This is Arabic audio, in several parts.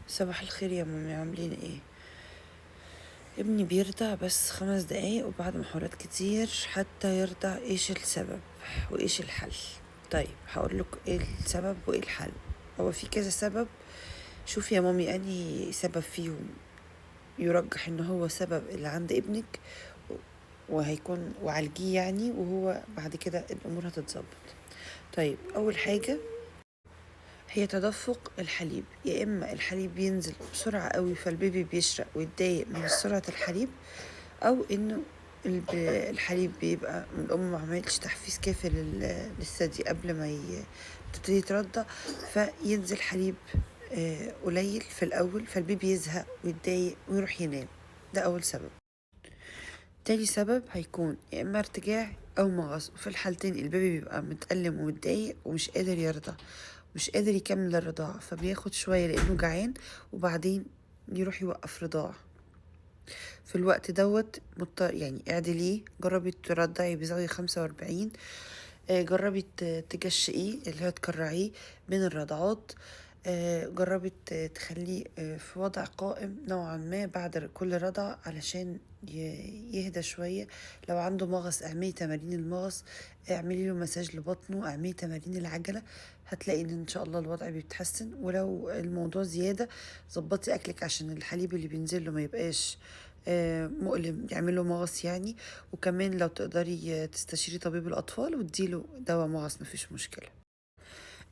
صباح الخير يا مامي، عاملين ايه؟ ابني بيرضع بس 5 دقايق وبعد محاولات كتير حتى يرضع. ايش السبب وايش الحل؟ طيب هقولك ايه السبب وايه الحل. هو في كذا سبب. شوفي يا مامي، انهي سبب فيهم يرجح ان هو سبب اللي عند ابنك وهيكون وعالجيه يعني، وهو بعد كده الامور هتتظبط. طيب اول حاجه هي تدفق الحليب. يا اما الحليب بينزل بسرعه قوي فالبيبي بيشرق ويتضايق من سرعه الحليب، او انه الحليب بيبقى الام ما عملتش تحفيز كافي للثدي قبل ما تبتدي ترضع، فينزل حليب قليل في الاول فالبيبي يزهق ويتضايق ويروح ينام. ده اول سبب. تاني سبب هيكون يا اما ارتجاع او مغص، وفي الحالتين البيبي بيبقى متألم ومتضايق ومش قادر يرضع، مش قادر يكمل الرضاعة، فبياخد شوية لانه جعان وبعدين يروح يوقف رضاعة. في الوقت دوت مضطر يعني اعدليه. جربي ترضعي بزاوية 45، جربي تجشئيه اللي هو تكرعيه بين الرضعات. جربي تخليه في وضع قائم نوعا ما بعد كل رضعة علشان يهدى شوية. لو عنده مغص اعملي تمارين المغص، اعملي له مساج لبطنه، اعملي تمارين العجلة، هتلاقي ان شاء الله الوضع بيتحسن. ولو الموضوع زيادة ظبطي اكلك عشان الحليب اللي بينزل له ما يبقاش مؤلم يعمله مغص يعني. وكمان لو تقدري تستشيري طبيب الأطفال وتديله دواء مغص مفيش مشكلة.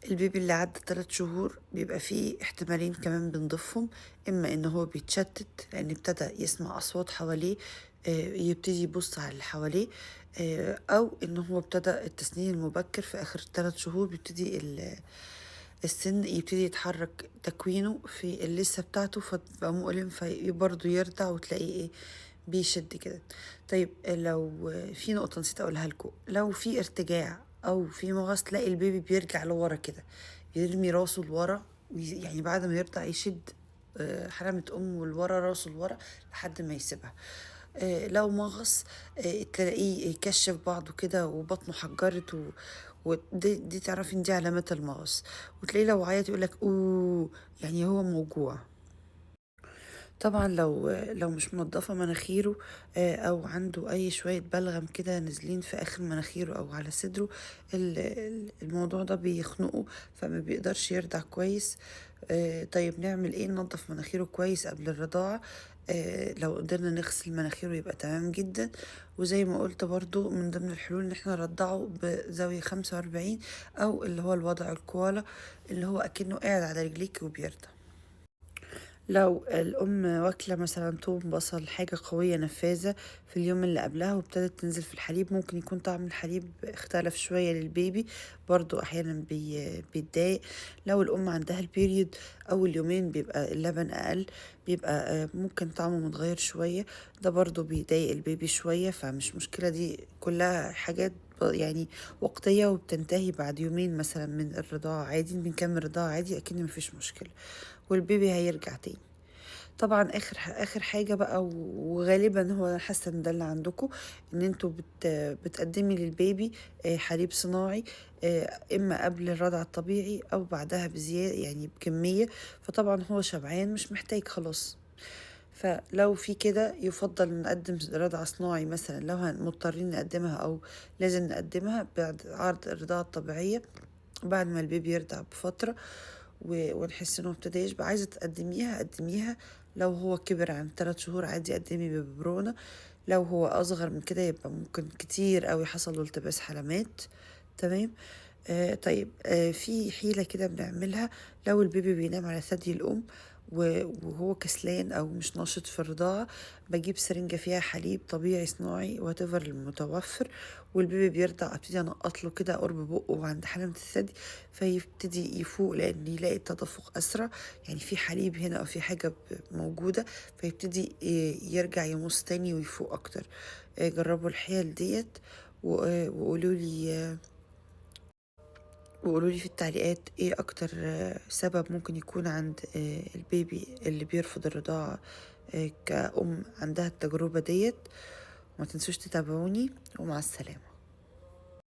البيبي اللي عدى 3 شهور بيبقى فيه احتمالين كمان بنضيفهم. إما إن هو بيتشتت لأن ابتدى يسمع أصوات حواليه، يبتدي يبص على اللي حواليه، أو إن هو ابتدى التسنين المبكر في آخر 3 شهور بيبتدي السن يبتدي يتحرك تكوينه في اللثة بتاعته فتبقى مؤلم فبرضه يرضع وتلاقيه ايه بيشد كده. طيب لو في نقطة نسيت اقولها لكم، لو في ارتجاع او في مغص تلاقي البيبي بيرجع لورا كده، يرمي راسه لورا يعني بعد ما يرضع يشد حرمة أمه لورا، راسه لورا لحد ما يسيبها. لو مغص تلاقيه يكشف بعضه كده وبطنه حجرت ودي تعرفي ان دي علامات المغص. وتلاقيه لو عيط يقولك اوه، يعني هو موجوع. طبعا لو مش منضفة مناخيره او عنده اي شوية بلغم كده نازلين في اخر مناخيره او على صدره، الموضوع ده بيخنقه فما بيقدرش يرضع كويس. طيب نعمل ايه؟ ننضف مناخيره كويس قبل الرضاعة. لو قدرنا نغسل مناخيره يبقى تمام جدا. وزي ما قلت برضو من ضمن الحلول ان احنا نرضعه بزاوية 45، او اللي هو الوضع الكوالا اللي هو اكنه قاعد على رجليك وبيرضع. لو الأم واكلة مثلا توم بصل حاجة قوية نفاذة في اليوم اللي قبلها وابتدت تنزل في الحليب، ممكن يكون طعم الحليب اختلف شوية للبيبي، برضو أحيانا بيتضايق. لو الأم عندها البيريود أول يومين بيبقى اللبن أقل، بيبقى ممكن طعمه متغير شوية، ده برضو بيضايق البيبي شوية، فمش مشكلة، دي كلها حاجات يعني وقتية وبتنتهي بعد يومين مثلا من الرضاعة عادي، بنكمل رضاعة عادي أكيد مفيش مشكلة والبيبي هيرجع تاني. طبعا اخر حاجه بقى، وغالبا هو انا حاسه ان ده اللي عندكم، ان انتوا بتقدمي للبيبي حليب صناعي، اما قبل الرضع الطبيعي او بعدها بزياده يعني بكميه، فطبعا هو شبعان مش محتاج خلاص. فلو في كده يفضل نقدم رضع صناعي مثلا لو مضطرين نقدمها او لازم نقدمها بعد عرض الرضاعة الطبيعية بعد ما البيبي يرضع بفترة ونحس انه ابتدى يشبع. عايزة تقدميها قدميها. لو هو كبر عن 3 شهور عادي قدمي ببرونة. لو هو اصغر من كده يبقى ممكن كتير اوي حصل له التباس حلمات. تمام. طيب في حيلة كده بنعملها. لو البيبي بينام على ثدي الأم وهو كسلان أو مش ناشط في الرضاعة، بجيب سرنجة فيها حليب طبيعي صناعي واتيفر المتوفر، والبيبي بيرضع ابتدي انقط له كده قرب بقه وعند حلمة الثدي فيبتدي يفوق لأن يلاقي التدفق أسرع، يعني في حليب هنا أو في حاجة موجودة، فيبتدي يرجع يمص تاني ويفوق أكتر. جربوا الحيل ديت وقولوا لي في التعليقات ايه اكتر سبب ممكن يكون عند البيبي اللي بيرفض الرضاعة كأم عندها التجربة ديت. وما تنسوش تتابعوني ومع السلامة.